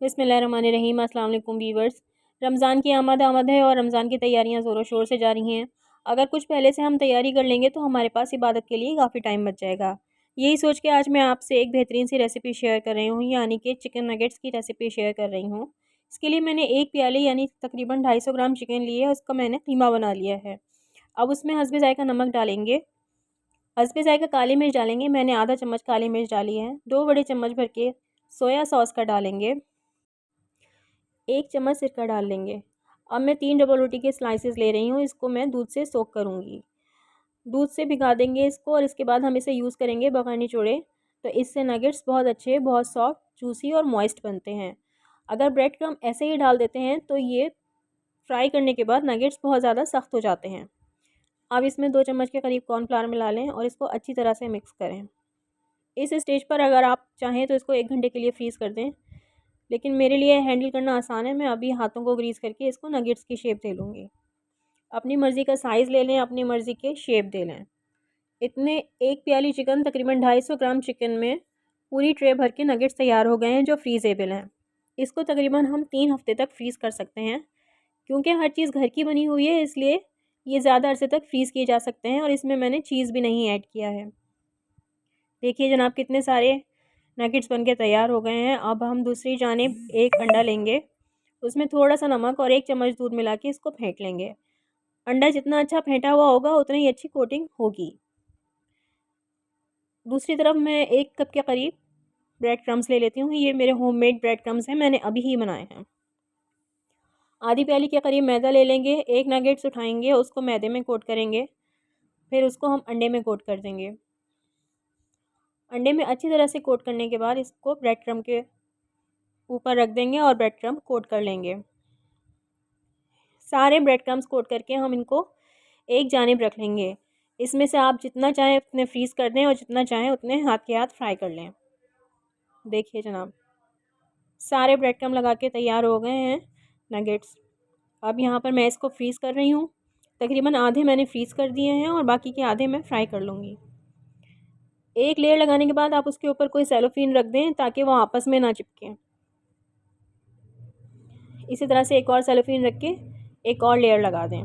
बिस्मिल्लाहिर्रहमानिर्रहीम। अस्सलाम वालेकुम वीवर्स। रमज़ान की आमद है और रमज़ान की तैयारियां ज़ोरों शोर से जारी हैं। अगर कुछ पहले से हम तैयारी कर लेंगे तो हमारे पास इबादत के लिए काफ़ी टाइम बच जाएगा। यही सोच के आज मैं आपसे एक बेहतरीन सी रेसिपी शेयर कर रही हूँ, यानी कि चिकन नगेट्स की रेसिपी शेयर कर रही हूँ। इसके लिए मैंने एक प्याली यानी तकरीबन 250 ग्राम चिकन लिए, उसका मैंने कीमा बना लिया है। अब उसमें हस्बे ज़ायक़ा नमक डालेंगे, हस्बे ज़ायक़ा काली मिर्च डालेंगे। मैंने आधा चम्मच काली मिर्च डाली है। 2 बड़े चम्मच भर के सोया सॉस का डालेंगे। 1 चम्मच सिरका डाल लेंगे। अब मैं 3 डबल रोटी के स्लाइसेस ले रही हूँ, इसको मैं दूध से सोक करूँगी। दूध से भिगा देंगे इसको और इसके बाद हम इसे यूज़ करेंगे बगैर निचोड़े। तो इससे नगेट्स बहुत अच्छे, बहुत सॉफ्ट, जूसी और मॉइस्ट बनते हैं। अगर ब्रेड क्रम्ब ऐसे ही डाल देते हैं तो ये फ्राई करने के बाद नगेट्स बहुत ज़्यादा सख्त हो जाते हैं। अब इसमें 2 चम्मच के करीब कॉर्नफ्लावर मिला लें और इसको अच्छी तरह से मिक्स करें। इस स्टेज पर अगर आप चाहें तो इसको 1 घंटे के लिए फ्रीज़ कर दें, लेकिन मेरे लिए हैंडल करना आसान है। मैं अभी हाथों को ग्रीस करके इसको नगेट्स की शेप दे लूँगी। अपनी मर्ज़ी का साइज़ ले लें, अपनी मर्ज़ी के शेप दे लें। इतने एक प्याली चिकन तकरीबन 250 ग्राम चिकन में पूरी ट्रे भर के नगेट्स तैयार हो गए हैं, जो फ्रीज़ेबल हैं। इसको तकरीबन हम 3 हफ़्ते तक फ्रीज़ कर सकते हैं। क्योंकि हर चीज़ घर की बनी हुई है, इसलिए ये ज़्यादा अरसे तक फ्रीज़ किए जा सकते हैं और इसमें मैंने चीज़ भी नहीं ऐड किया है। देखिए जनाब, कितने सारे नगेट्स बनके तैयार हो गए हैं। अब हम दूसरी जानिब एक अंडा लेंगे, उसमें थोड़ा सा नमक और 1 चम्मच दूध मिला के इसको फेंट लेंगे। अंडा जितना अच्छा फेंटा हुआ होगा उतनी ही अच्छी कोटिंग होगी। दूसरी तरफ मैं 1 कप के करीब ब्रेड क्रम्स ले लेती हूँ। ये मेरे होममेड ब्रेड क्रम्स हैं, मैंने अभी ही बनाए हैं। आधी प्याली के करीब मैदा ले लेंगे। एक नगेट्स उठाएंगे, उसको मैदे में कोट करेंगे, फिर उसको हम अंडे में कोट कर देंगे। अंडे में अच्छी तरह से कोट करने के बाद इसको ब्रेड क्रम्ब के ऊपर रख देंगे और ब्रेड क्रम्ब कोट कर लेंगे। सारे ब्रेड क्रम्ब्स कोट करके हम इनको एक जानिब रख लेंगे। इसमें से आप जितना चाहें उतने फ्रीज़ कर दें और जितना चाहें उतने हाथ के हाथ फ्राई कर लें। देखिए जनाब, सारे ब्रेड क्रम्ब लगा के तैयार हो गए हैं नगेट्स। अब यहाँ पर मैं इसको फ्रीज़ कर रही हूँ। तकरीबन आधे मैंने फ्रीज़ कर दिए हैं और बाकी के आधे मैं फ्राई कर लूँगी। एक लेयर लगाने के बाद आप उसके ऊपर कोई सेलोफेन रख दें ताकि वो आपस में ना चिपकें। इसी तरह से एक और सेलोफेन रख के एक और लेयर लगा दें।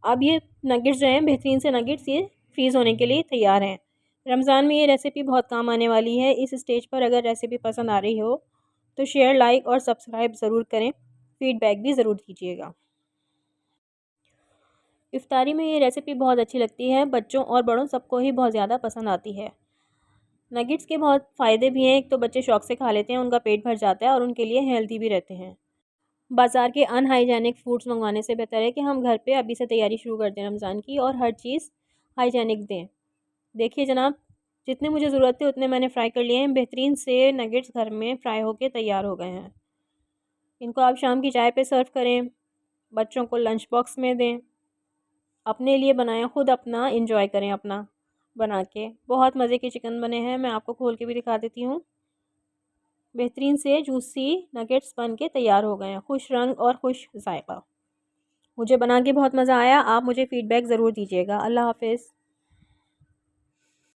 अब ये नगेट्स जो हैं, बेहतरीन से नगेट्स, ये फ्रीज़ होने के लिए तैयार हैं। रमज़ान में ये रेसिपी बहुत काम आने वाली है। इस स्टेज पर अगर रेसिपी पसंद आ रही हो तो शेयर, लाइक और सब्सक्राइब ज़रूर करें। फ़ीडबैक भी ज़रूर दीजिएगा। इफ्तारी में ये रेसिपी बहुत अच्छी लगती है, बच्चों और बड़ों सबको ही बहुत ज़्यादा पसंद आती है। नगेट्स के बहुत फ़ायदे भी हैं। एक तो बच्चे शौक़ से खा लेते हैं, उनका पेट भर जाता है और उनके लिए हेल्दी भी रहते हैं। बाज़ार के अनहाइजेनिक फूड्स मंगवाने से बेहतर है कि हम घर पे अभी से तैयारी शुरू कर दें रमज़ान की, और हर चीज़ हाइजेनिक दें। देखिए जनाब, जितने मुझे ज़रूरत थे उतने मैंने फ़्राई कर लिए हैं। बेहतरीन से नगेट्स घर में फ़्राई होके तैयार हो गए हैं। इनको आप शाम की चाय पे सर्व करें, बच्चों को लंच बॉक्स में दें, अपने लिए बनाएं, ख़ुद अपना इंजॉय करें अपना बना के। बहुत मज़े के चिकन बने हैं, मैं आपको खोल के भी दिखा देती हूँ। बेहतरीन से जूसी नगेट्स बन के तैयार हो गए हैं, खुश रंग और खुश ज़ायक़ा। मुझे बना के बहुत मज़ा आया। आप मुझे फ़ीडबैक ज़रूर दीजिएगा। अल्लाह हाफ़िज़।